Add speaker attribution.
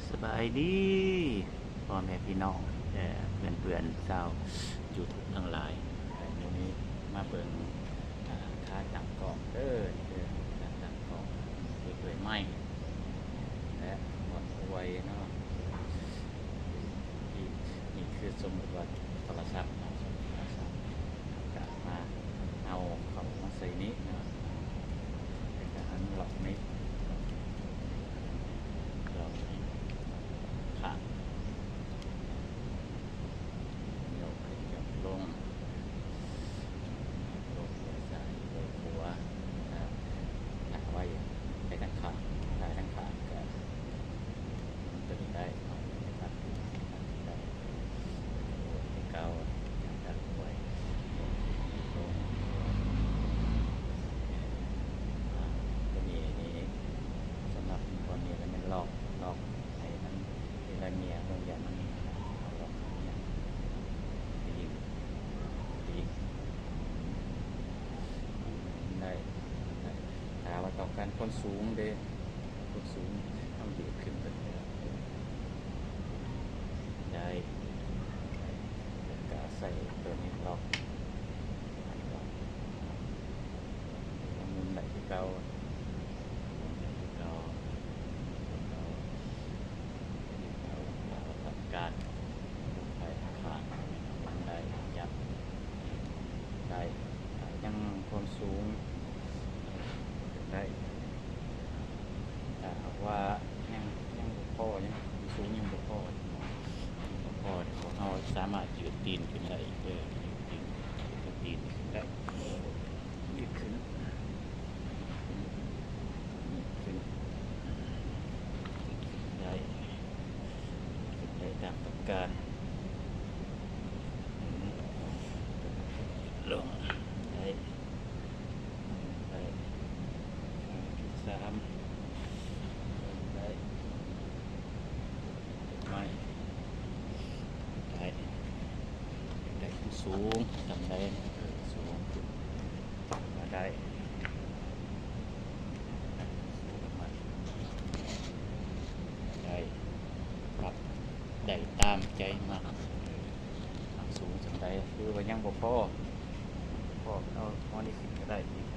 Speaker 1: สบายดีพ่อแม่พี่น้องเพื่อนชาวยูทูบทั้งหลายวันนี้มาเบิ่งค่าตั้งกล้องค่าตั้งกล้องที่เคยไหม้และหมดไว้เนาะนี่คือสมมติว่าโทรศัพท์กลับมาเอาเขามาใส่นี้เนาะเป็นการหลอกนี้หลอกนี้ค่ะยกขึ้นยกลงใส่โดยหัวหนักไว้ไปทั้งขาได้ทั้งขาก็ตัวนี้ได้นะครับได้เกาดักไว้ลงตัวนี้สำหรับคนนี้มันลอกให้มันเวลาเมียบางอย่างมันเอาลอกเนี่ยตีได้ถ้าว่าต้องการคนสูงเด้คนสูงต้องยืดขึ้นไปได้ก็ใส่ตัวนี้ล็อกมุมไหนที่เก่าทำการลงไปขาดได้ยับได้ยังความสูงได้แต่ว่ายังบุพอยังสูงยังบุพอของเราสามารถยืดตีนขึ้นได้ยืดตีนได้ยืดขึ้นได้ตามต้องการลงได้สามได้ได้สูงทำได้สูงมาได้ได้ปรับได้ตามใจมากสูงทำได้คือว่ายังบ่พอเอาพอได้ขึ้นก็ได้อีก